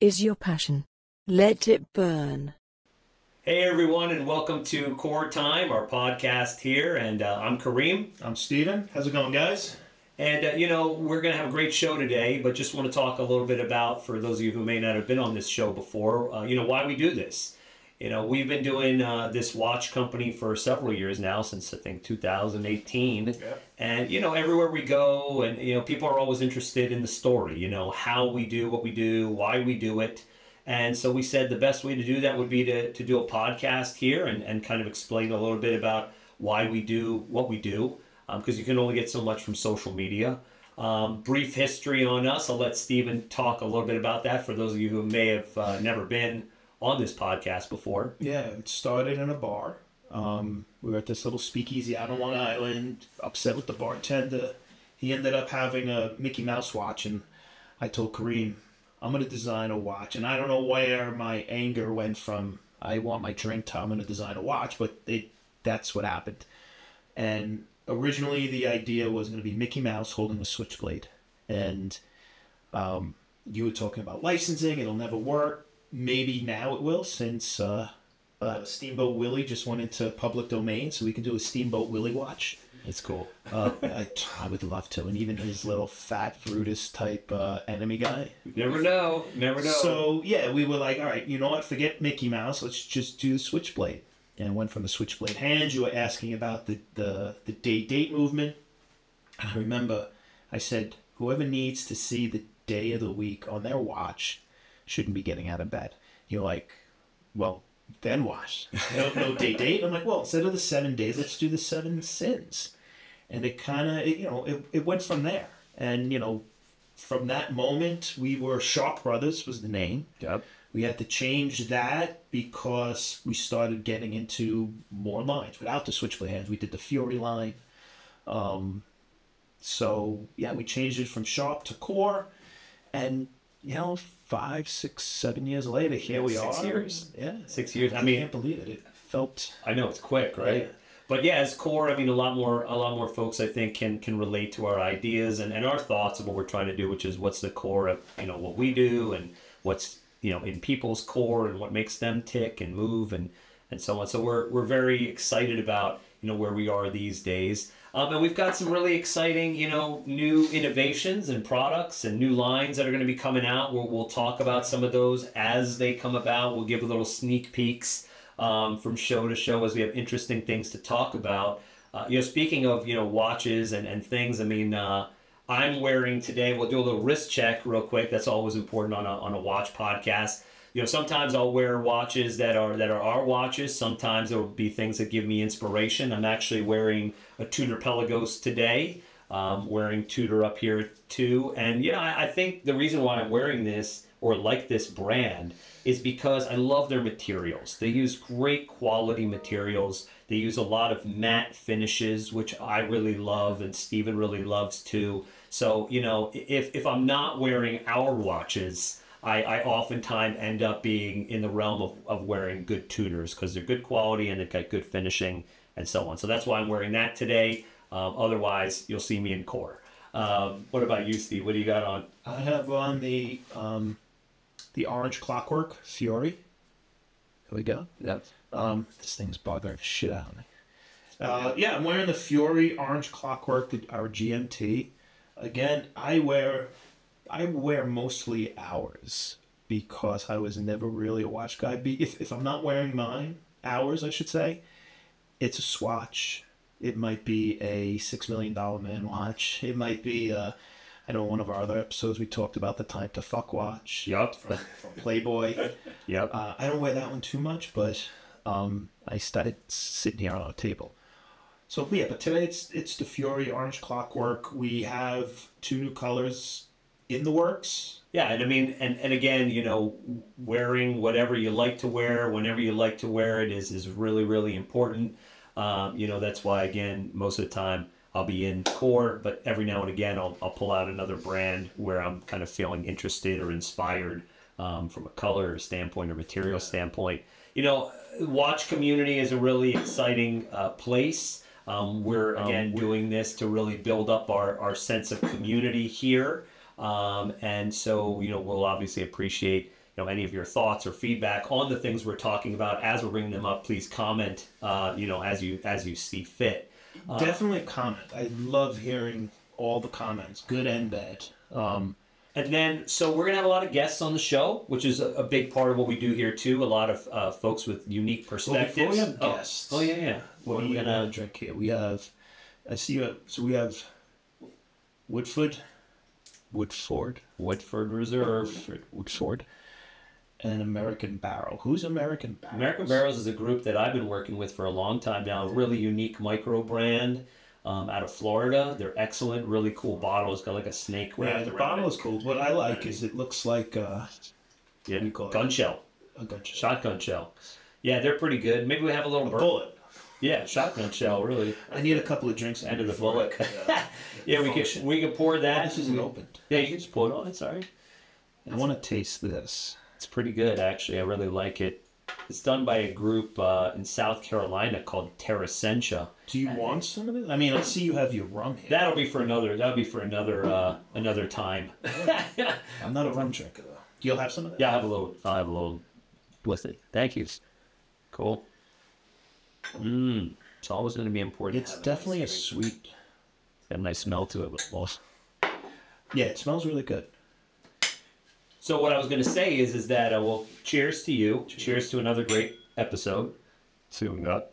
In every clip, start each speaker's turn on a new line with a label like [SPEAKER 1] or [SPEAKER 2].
[SPEAKER 1] is your passion. Let it burn.
[SPEAKER 2] Hey everyone, and welcome to Core Time, our podcast here. And I'm Kareem.
[SPEAKER 3] I'm Steven. How's it going, guys?
[SPEAKER 2] And we're going to have a great show today, but just want to talk a little bit about, for those of you who may not have been on this show before, why we do this. We've been doing this watch company for several years now, since I think 2018.
[SPEAKER 3] Yep.
[SPEAKER 2] And, everywhere we go, and, people are always interested in the story, how we do what we do, why we do it. And so we said the best way to do that would be to do a podcast here and kind of explain a little bit about why we do what we do, because you can only get so much from social media. Brief history on us. I'll let Steven talk a little bit about that for those of you who may have never been on this podcast before.
[SPEAKER 3] Yeah, it started in a bar. We were at this little speakeasy out on Long Island, upset with the bartender. He ended up having a Mickey Mouse watch, and I told Kareem, I'm going to design a watch. And I don't know where my anger went from, I want my drink to I'm going to design a watch, but that's what happened. And originally the idea was going to be Mickey Mouse holding a switchblade. And you were talking about licensing, it'll never work. Maybe now it will, since Steamboat Willie just went into public domain, so we can do a Steamboat Willie watch.
[SPEAKER 2] It's cool.
[SPEAKER 3] I would love to, and even his little fat Brutus type enemy guy.
[SPEAKER 2] Never know.
[SPEAKER 3] So yeah, we were like, all right, you know what? Forget Mickey Mouse. Let's just do the Switchblade. And went from the Switchblade hands. You were asking about the date movement. And I remember I said, whoever needs to see the day of the week on their watch shouldn't be getting out of bed. You're like, well, then what? No date. I'm like, well, instead of the 7 days, let's do the 7 sins. And it kind of, it went from there. And, from that moment, we were Sharp Brothers was the name.
[SPEAKER 2] Yep.
[SPEAKER 3] We had to change that because we started getting into more lines. Without the Switchblade hands, we did the Fury line. So, yeah, we changed it from Sharp to Core. And, 5, 6, 7 years later, here we are.
[SPEAKER 2] 6 years.
[SPEAKER 3] Yeah.
[SPEAKER 2] 6 years.
[SPEAKER 3] I can't believe it. It felt...
[SPEAKER 2] I know, it's quick, right?
[SPEAKER 3] Yeah.
[SPEAKER 2] But yeah, as Core, a lot more folks, I think, can relate to our ideas and our thoughts of what we're trying to do, which is what's the core of, what we do and what's, in people's core and what makes them tick and move and so on. So we're very excited about, where we are these days. And we've got some really exciting, new innovations and products and new lines that are going to be coming out. We'll talk about some of those as they come about. We'll give a little sneak peeks from show to show as we have interesting things to talk about. Speaking of, watches and things, I'm wearing today, we'll do a little wrist check real quick. That's always important on a watch podcast. Sometimes I'll wear watches that are our watches. Sometimes there will be things that give me inspiration. I'm actually wearing a Tudor Pelagos today. Wearing Tudor up here too. And I think the reason why I'm wearing this or like this brand is because I love their materials. They use great quality materials. They use a lot of matte finishes, which I really love and Steven really loves too. So, if I'm not wearing our watches, I oftentimes end up being in the realm of wearing good Tudors because they're good quality and they've got good finishing and so on. So that's why I'm wearing that today. Otherwise, you'll see me in Core. What about you, Steve? What do you got on?
[SPEAKER 3] I have on the Orange Clockwork Fury. Here we go.
[SPEAKER 2] Yep.
[SPEAKER 3] This thing's bothering the shit out of me. I'm wearing the Fury Orange Clockwork, our GMT. Again, I wear mostly ours because I was never really a watch guy. If I'm not wearing mine, ours I should say, it's a Swatch. It might be a $6 million man watch. It might be, I know one of our other episodes we talked about the Time to Fuck watch.
[SPEAKER 2] Yup.
[SPEAKER 3] From Playboy.
[SPEAKER 2] Yep.
[SPEAKER 3] I don't wear that one too much, but I started sitting here on a table. So yeah, but today it's the Fury Orange Clockwork. We have 2 new colors in the works.
[SPEAKER 2] Yeah, and again, wearing whatever you like to wear, whenever you like to wear it is really, really important. That's why, again, most of the time I'll be in Core, but every now and again I'll pull out another brand where I'm kind of feeling interested or inspired from a color standpoint or material standpoint. Watch community is a really exciting place. We're, again, doing this to really build up our sense of community here. And so, we'll obviously appreciate, any of your thoughts or feedback on the things we're talking about as we're bringing them up. Please comment, as you see fit.
[SPEAKER 3] Definitely comment. I love hearing all the comments, good and bad.
[SPEAKER 2] And then, so we're going to have a lot of guests on the show, which is a big part of what we do here, too. A lot of folks with unique perspectives.
[SPEAKER 3] Well, before we have guests.
[SPEAKER 2] Oh, yeah.
[SPEAKER 3] What are we going to drink here? We have, I see you, so we have Woodford Reserve, and American Barrel. Who's American Barrel?
[SPEAKER 2] American Barrels is a group that I've been working with for a long time now. A really unique micro brand out of Florida. They're excellent, really cool bottle. It's got like a snake wrapped
[SPEAKER 3] Yeah, the
[SPEAKER 2] around
[SPEAKER 3] bottle
[SPEAKER 2] it.
[SPEAKER 3] is cool. What I like is it looks like what do you call it?
[SPEAKER 2] Gun shell.
[SPEAKER 3] A gun shell.
[SPEAKER 2] Shotgun shell. Yeah, they're pretty good. Maybe we have a little
[SPEAKER 3] Bullet.
[SPEAKER 2] Yeah, shotgun shell, really.
[SPEAKER 3] I need a couple of drinks.
[SPEAKER 2] End of the bullet. Yeah, we can pour that.
[SPEAKER 3] This isn't opened.
[SPEAKER 2] Yeah, you can just pour it on. Sorry.
[SPEAKER 3] I want to taste this.
[SPEAKER 2] It's pretty good, actually. I really like it. It's done by a group in South Carolina called Terrasentia.
[SPEAKER 3] Do you want some of it? I mean, I see you have your rum here.
[SPEAKER 2] That'll be for another time.
[SPEAKER 3] I'm not a rum drinker though. You'll have some of that?
[SPEAKER 2] Yeah, I'll have a little with it. Thank you. Cool. It's always going to be important.
[SPEAKER 3] It's definitely a sweet.
[SPEAKER 2] Got a nice smell to it, but boss.
[SPEAKER 3] Yeah, it smells really good.
[SPEAKER 2] So what I was going to say is that well, cheers to you. Cheers to another great episode. See what we got.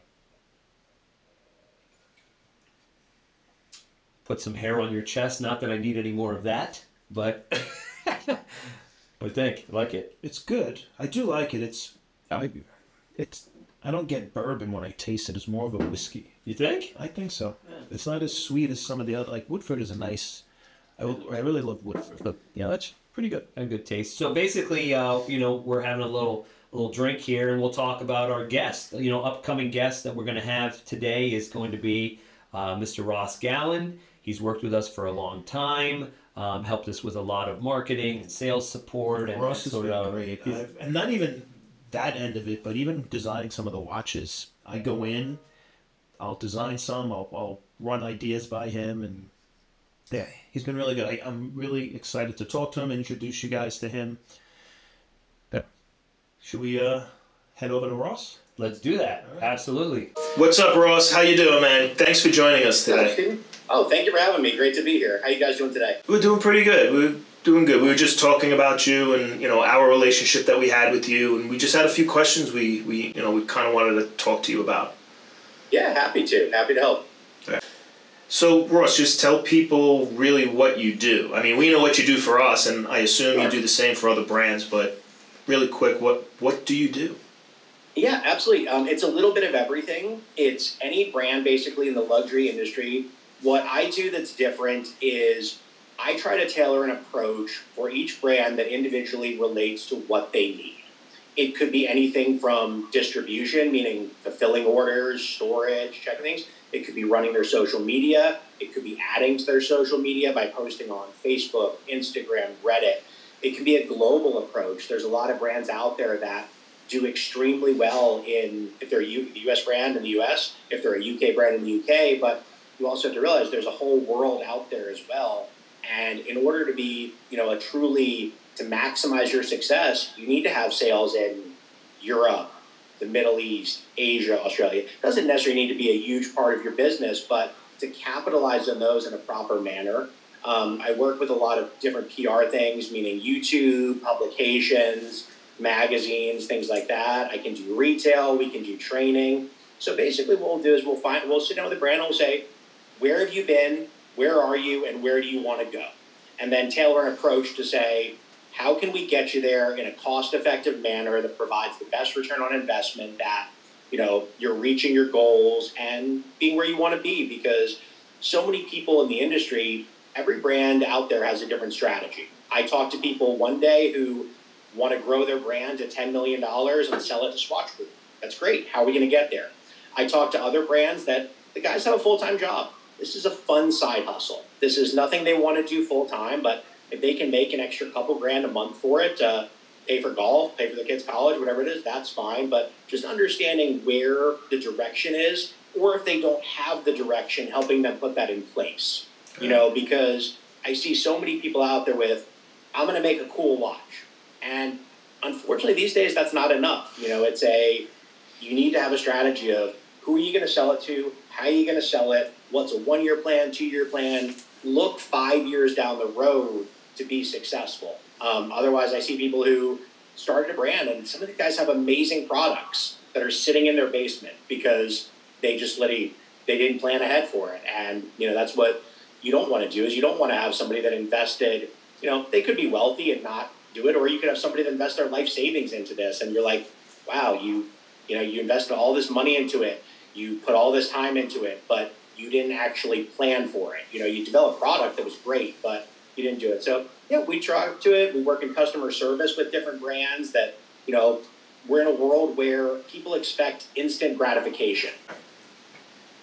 [SPEAKER 2] Put some hair on your chest. Not that I need any more of that, but I think I like it.
[SPEAKER 3] It's good. I do like it. I don't get bourbon when I taste it. It's more of a whiskey.
[SPEAKER 2] You think?
[SPEAKER 3] I think so. It's not as sweet as some of the other. Like Woodford is a nice. I really love Woodford. But yeah, that's pretty good.
[SPEAKER 2] A good taste. So basically, we're having a little drink here, and we'll talk about our guest. Upcoming guest that we're going to have today is going to be Mr. Ross Gallin. He's worked with us for a long time. Helped us with a lot of marketing and sales support. And
[SPEAKER 3] Ross has been great. And not even that end of it, but even designing some of the watches. I go in, I'll design some, I'll run ideas by him, and yeah, he's been really good. I'm really excited to talk to him and introduce you guys to him. Yeah. Should we head over to Ross?
[SPEAKER 2] Let's do that. Right. Absolutely.
[SPEAKER 3] What's up, Ross? How you doing, man? Thanks for joining us today.
[SPEAKER 4] Oh, thank you for having me. Great to be here. How you guys doing today?
[SPEAKER 3] We're doing pretty good. We're doing good. We were just talking about you and our relationship that we had with you, and we just had a few questions we kind of wanted to talk to you about.
[SPEAKER 4] Yeah, happy to help.
[SPEAKER 3] Okay. So, Ross, just tell people really what you do. I mean, we know what you do for us, and I assume you do the same for other brands, but really quick, what do you do?
[SPEAKER 4] Yeah, absolutely. It's a little bit of everything. It's any brand basically in the luxury industry. What I do that's different is I try to tailor an approach for each brand that individually relates to what they need. It could be anything from distribution, meaning fulfilling orders, storage, checking things. It could be running their social media. It could be adding to their social media by posting on Facebook, Instagram, Reddit. It can be a global approach. There's a lot of brands out there that do extremely well if they're a U.S. brand in the U.S., if they're a U.K. brand in the U.K., but you also have to realize there's a whole world out there as well. And in order to be, to maximize your success, you need to have sales in Europe, the Middle East, Asia, Australia. It doesn't necessarily need to be a huge part of your business, but to capitalize on those in a proper manner. I work with a lot of different PR things, meaning YouTube, publications, magazines, things like that. I can do retail, we can do training. So basically what we'll do is we'll sit down with the brand and we'll say, where have you been, where are you, and where do you want to go? And then tailor an approach to say, how can we get you there in a cost-effective manner that provides the best return on investment, that you're reaching your goals and being where you want to be? Because so many people in the industry, every brand out there has a different strategy. I talk to people one day who want to grow their brand to $10 million and sell it to Swatch Group. That's great. How are we going to get there? I talk to other brands that the guys have a full-time job. This is a fun side hustle. This is nothing they want to do full-time, but if they can make an extra couple grand a month for it, pay for golf, pay for the kids' college, whatever it is, that's fine. But just understanding where the direction is, or if they don't have the direction, helping them put that in place. Because I see so many people out there with, I'm going to make a cool watch. And unfortunately, these days, that's not enough. You need to have a strategy of who are you going to sell it to, how are you going to sell it, what's a 1-year plan, 2-year plan, look 5 years down the road to be successful. Otherwise, I see people who started a brand, and some of the guys have amazing products that are sitting in their basement because they didn't plan ahead for it. And, that's what you don't want to do, is you don't want to have somebody that invested, they could be wealthy and not do it, or you could have somebody that invest their life savings into this, and you're like, wow, you invested all this money into it, you put all this time into it, but you didn't actually plan for it. You developed a product that was great, but you didn't do it. So, we try to it. We work in customer service with different brands that, we're in a world where people expect instant gratification.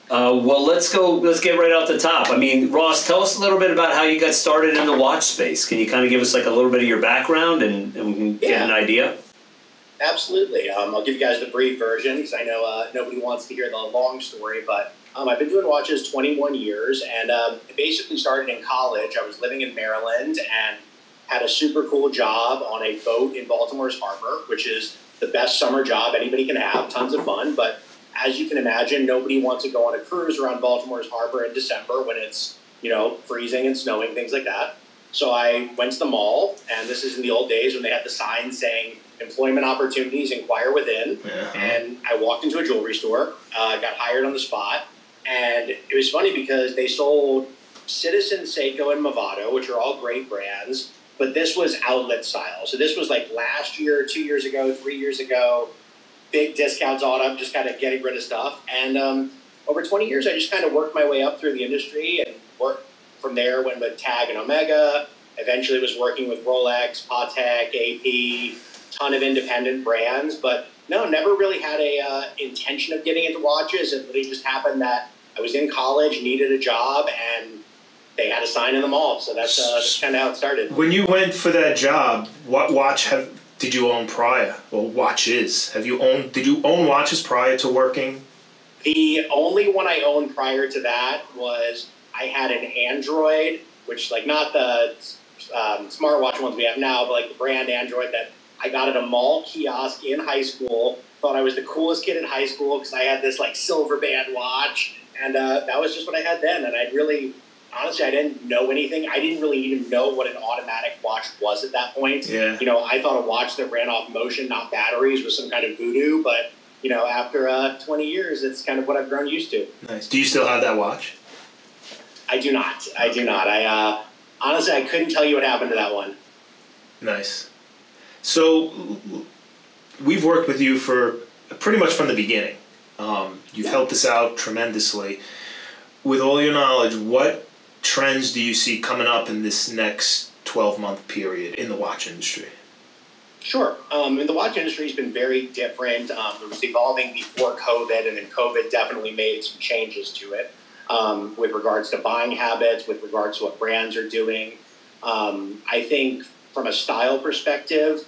[SPEAKER 2] Well, let's get right off the top. I mean, Ross, tell us a little bit about how you got started in the watch space. Can you kind of give us like a little bit of your background and we can get an idea?
[SPEAKER 4] Absolutely. I'll give you guys the brief version because I know nobody wants to hear the long story, but I've been doing watches 21 years, and it basically started in college. I was living in Maryland and had a super cool job on a boat in Baltimore's harbor, which is the best summer job anybody can have, tons of fun. But as you can imagine, nobody wants to go on a cruise around Baltimore's harbor in December when it's, freezing and snowing, things like that. So I went to the mall, and this is in the old days when they had the sign saying employment opportunities, inquire within. Yeah. And I walked into a jewelry store, got hired on the spot. And it was funny because they sold Citizen, Seiko, and Movado, which are all great brands, but this was outlet style. So this was like last year, 2 years ago, 3 years ago, big discounts on them, just kind of getting rid of stuff. And over 20 years, I just kind of worked my way up through the industry and worked from there, went with Tag and Omega, eventually was working with Rolex, Patek, AP, ton of independent brands, but no, never really had a intention of getting into watches. It really just happened that I was in college, needed a job, and they had a sign in the mall. So that's kind of how it started.
[SPEAKER 3] When you went for that job, what watch did you own prior? Or watches? Did you own watches prior to working?
[SPEAKER 4] The only one I owned prior to that was I had an Android, which like not the smartwatch ones we have now, but like the brand Android that I got at a mall kiosk in high school. Thought I was the coolest kid in high school because I had this like silver band watch, and that was just what I had then. And honestly, I didn't know anything. I didn't really even know what an automatic watch was at that point. Yeah. I thought a watch that ran off motion, not batteries, was some kind of voodoo. But after 20 years, it's kind of what I've grown used to.
[SPEAKER 3] Nice. Do you still have that watch?
[SPEAKER 4] I do not. I do not. Honestly, I couldn't tell you what happened to that one.
[SPEAKER 3] Nice. So we've worked with you for pretty much from the beginning. You've helped us out tremendously. With all your knowledge, what trends do you see coming up in this next 12-month period in the watch industry?
[SPEAKER 4] Sure. The watch industry has been very different. It was evolving before COVID, and then COVID definitely made some changes to it with regards to buying habits, with regards to what brands are doing. I think from a style perspective,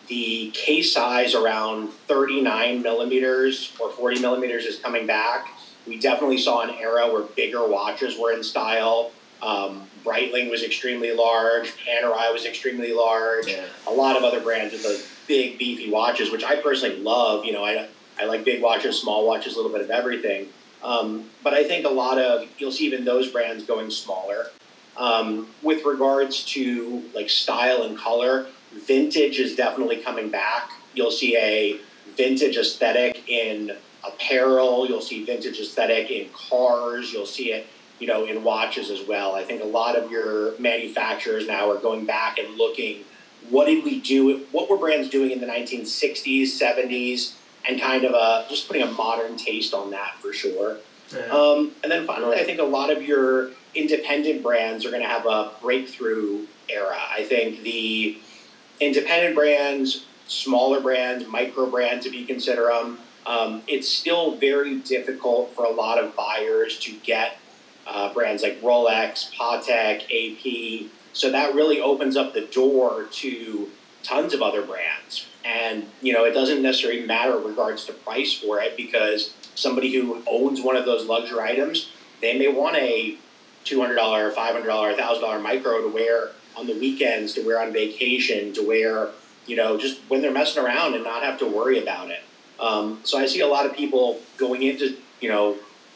[SPEAKER 4] the case size around 39 millimeters or 40 millimeters is coming back. We definitely saw an era where bigger watches were in style. Breitling was extremely large. Panerai was extremely large. Yeah. A lot of other brands with those big, beefy watches, which I personally love. I like big watches, small watches, a little bit of everything. But I think you'll see even those brands going smaller. With regards to like style and color, vintage is definitely coming back. You'll see a vintage aesthetic in apparel. You'll see vintage aesthetic in cars. You'll see it, in watches as well. I think a lot of your manufacturers now are going back and looking, what did we do? What were brands doing in the 1960s, 70s, and kind of just putting a modern taste on that for sure. Yeah. And then finally, I think a lot of your independent brands are going to have a breakthrough era. I think the independent brands, smaller brands, micro brands, if you consider them, it's still very difficult for a lot of buyers to get brands like Rolex, Patek, AP. So that really opens up the door to tons of other brands. And, it doesn't necessarily matter in regards to price for it, because somebody who owns one of those luxury items, they may want a $200, $500, $1,000 micro to wear on the weekends, to wear on vacation, to wear just when they're messing around and not have to worry about it. So I see a lot of people going into,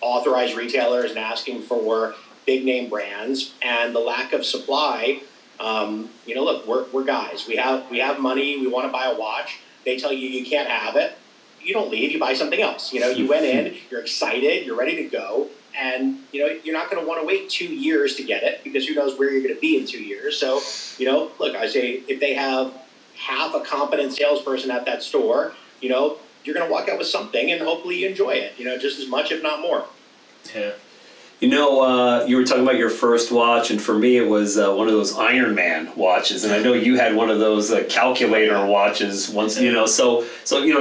[SPEAKER 4] authorized retailers and asking for big name brands, and the lack of supply. Look, we're guys. We have money. We want to buy a watch. They tell you you can't have it. You don't leave. You buy something else. You went in. You're excited. You're ready to go. And, you're not going to want to wait 2 years to get it, because who knows where you're going to be in 2 years. So, look, I say if they have half a competent salesperson at that store, you're going to walk out with something, and hopefully you enjoy it, just as much, if not more.
[SPEAKER 3] Yeah.
[SPEAKER 2] You were talking about your first watch, and for me it was one of those Iron Man watches, and I know you had one of those calculator watches once. So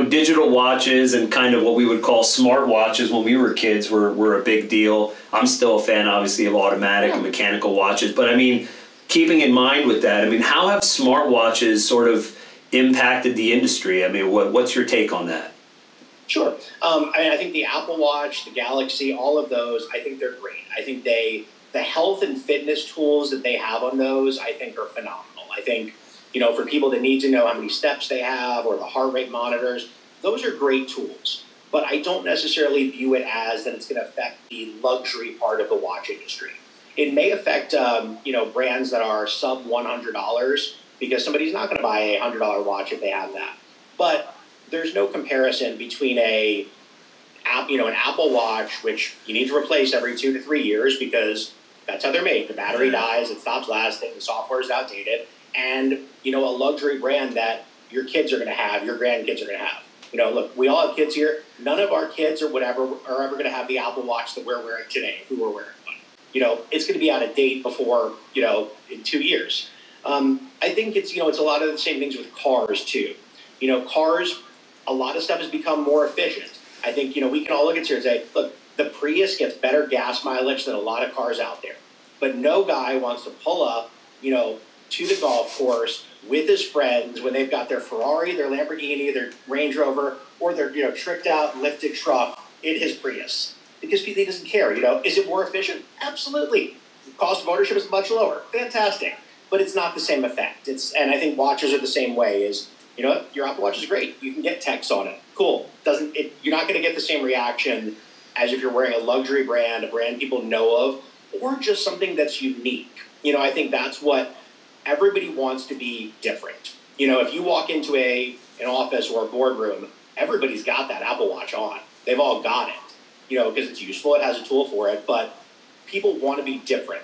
[SPEAKER 2] digital watches and kind of what we would call smart watches when we were kids were a big deal. I'm still a fan, obviously, of automatic and mechanical watches, but I mean, keeping in mind with that, I mean, how have smart watches sort of impacted the industry? I mean, what's your take on that?
[SPEAKER 4] Sure. I think the Apple Watch, the Galaxy, all of those, I think they're great. I think the health and fitness tools that they have on those, I think are phenomenal. I think, for people that need to know how many steps they have, or the heart rate monitors, those are great tools. But I don't necessarily view it as that it's going to affect the luxury part of the watch industry. It may affect, brands that are sub $100, because somebody's not going to buy a $100 watch if they have that. But there's no comparison between an Apple Watch, which you need to replace every 2 to 3 years, because that's how they're made. The battery dies, it stops lasting, the software is outdated, and a luxury brand that your kids are going to have, your grandkids are going to have. Look, we all have kids here. None of our kids or whatever are ever going to have the Apple Watch that we're wearing today, if we were wearing one. It's going to be out of date before, in 2 years. I think it's a lot of the same things with cars too. Cars, a lot of stuff has become more efficient. I think, we can all look at here and say, look, the Prius gets better gas mileage than a lot of cars out there. But no guy wants to pull up, to the golf course with his friends when they've got their Ferrari, their Lamborghini, their Range Rover, or their, tricked out lifted truck in his Prius. Because he doesn't care, Is it more efficient? Absolutely. The cost of ownership is much lower. Fantastic. But it's not the same effect. And I think watches are the same way. Your Apple Watch is great. You can get text on it. Cool. You're not going to get the same reaction as if you're wearing a luxury brand, a brand people know of, or just something that's unique. I think that's what everybody wants, to be different. If you walk into an office or a boardroom, everybody's got that Apple Watch on. They've all got it, because it's useful. It has a tool for it, but people want to be different.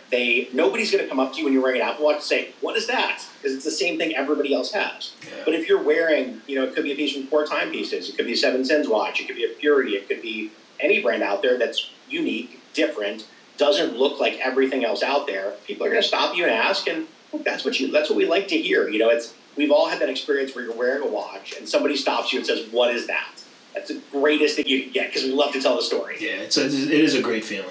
[SPEAKER 4] Nobody's going to come up to you when you're wearing an Apple Watch and say, what is that? Because it's the same thing everybody else has. Yeah. But if you're wearing, it could be a piece from 4 timepieces. It could be a 7 Sins watch. It could be a Purity. It could be any brand out there that's unique, different, doesn't look like everything else out there. People are going to stop you and ask, and that's what we like to hear. We've all had that experience where you're wearing a watch and somebody stops you and says, what is that? That's the greatest thing you can get, because we love to tell the story.
[SPEAKER 3] Yeah, it is a great feeling.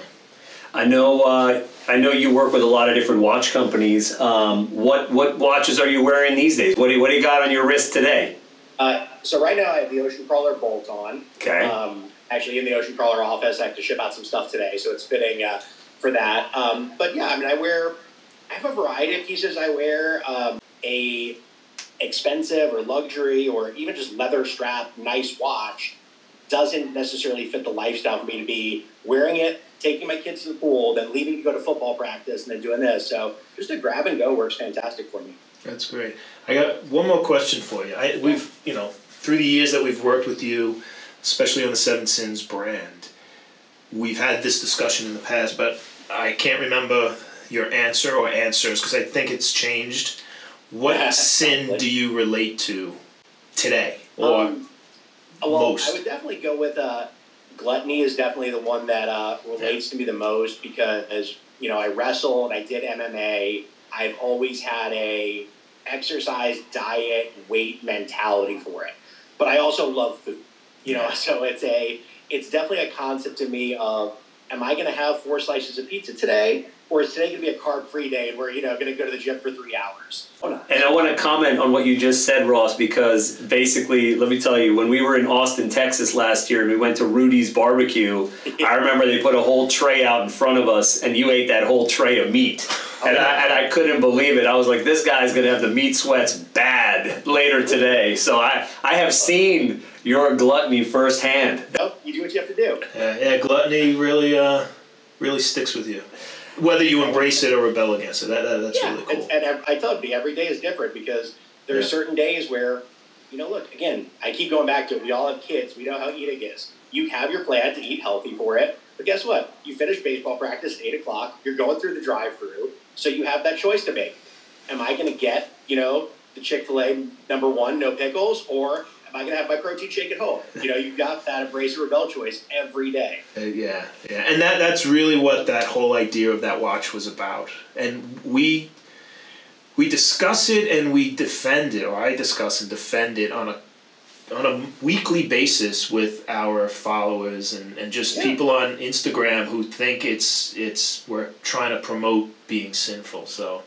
[SPEAKER 2] I know you work with a lot of different watch companies. What watches are you wearing these days? What do you got on your wrist today?
[SPEAKER 4] So right now I have the Ocean Crawler Bolt on.
[SPEAKER 2] Okay.
[SPEAKER 4] Actually, in the Ocean Crawler office, I have to ship out some stuff today, so it's fitting for that. But yeah, I have a variety of pieces I wear. A expensive or luxury or even just leather strap nice watch doesn't necessarily fit the lifestyle for me to be wearing it, taking my kids to the pool, then leaving to go to football practice, and then doing this. So just a grab and go works fantastic for me.
[SPEAKER 3] That's great. I got one more question for you. We've, through the years that we've worked with you, especially on the 7 Sins brand, we've had this discussion in the past, but I can't remember your answer or answers because I think it's changed. What sin do you relate to today or most?
[SPEAKER 4] I would definitely go with gluttony is definitely the one that relates to me the most because, I wrestle and I did MMA. I've always had a exercise, diet, weight mentality for it. But I also love food, so it's definitely a concept to me of, am I going to have 4 slices of pizza today? Or is today going to be a carb-free day and we're, going to go to the gym for 3 hours?
[SPEAKER 2] And I want to comment on what you just said, Ross, because basically, let me tell you, when we were in Austin, Texas last year and we went to Rudy's Barbecue, I remember they put a whole tray out in front of us and you ate that whole tray of meat. And I couldn't believe it. I was like, this guy's going to have the meat sweats bad. dad later today, so I have seen your gluttony firsthand.
[SPEAKER 4] No, you do what you have to do.
[SPEAKER 3] Yeah, gluttony really sticks with you, whether you embrace it or rebel against it. That's really cool.
[SPEAKER 4] And I tell you, every day is different because there are certain days where, look, again, I keep going back to it. We all have kids. We know how eating is. You have your plan to eat healthy for it, but guess what? You finish baseball practice at 8 o'clock. You're going through the drive-through, so you have that choice to make. Am I going to get, the Chick-fil-A #1, no pickles, or am I going to have my protein shake at home? You've got that embrace or rebel choice every day.
[SPEAKER 3] Yeah. And that's really what that whole idea of that watch was about. And we discuss it and we defend it, or I discuss and defend it on a weekly basis with our followers and just people on Instagram who think we're trying to promote being sinful. So,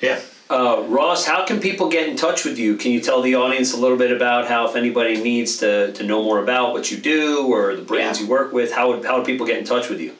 [SPEAKER 3] yeah.
[SPEAKER 2] Ross, how can people get in touch with you? Can you tell the audience a little bit about how, if anybody needs to know more about what you do or the brands you work with, how would people get in touch with you?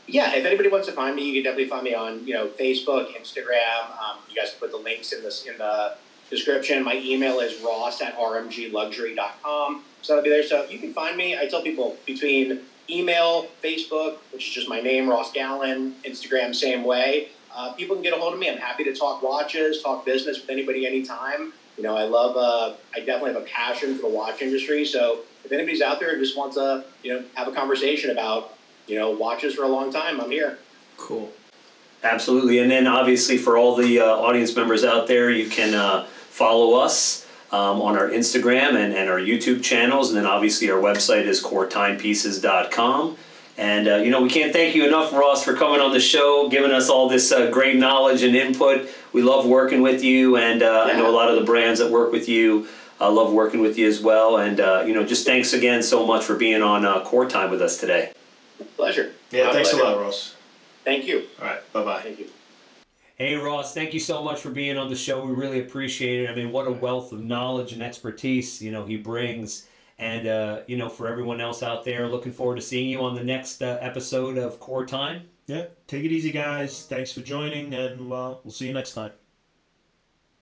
[SPEAKER 4] Yeah, if anybody wants to find me, you can definitely find me on Facebook, Instagram. You guys can put the links in the description. My email is ross@rmgluxury.com. So that'll be there. So you can find me. I tell people between email, Facebook, which is just my name, Ross Gallin, Instagram, same way. People can get a hold of me. I'm happy to talk watches, talk business with anybody anytime. I definitely have a passion for the watch industry. So if anybody's out there and just wants to, have a conversation about, watches for a long time, I'm here.
[SPEAKER 3] Cool.
[SPEAKER 2] Absolutely. And then obviously for all the audience members out there, you can follow us on our Instagram and our YouTube channels. And then obviously our website is coretimepieces.com. And, we can't thank you enough, Ross, for coming on the show, giving us all this great knowledge and input. We love working with you, and I know a lot of the brands that work with you love working with you as well. And, just thanks again so much for being on Core Time with us today.
[SPEAKER 4] Pleasure.
[SPEAKER 3] Yeah, thanks a lot, Ross.
[SPEAKER 4] Thank you.
[SPEAKER 3] All right, bye-bye.
[SPEAKER 4] Thank you.
[SPEAKER 2] Hey, Ross, thank you so much for being on the show. We really appreciate it. I mean, what a wealth of knowledge and expertise, he brings. And, for everyone else out there, looking forward to seeing you on the next episode of Core Time.
[SPEAKER 3] Yeah, take it easy, guys. Thanks for joining, and we'll see you next time.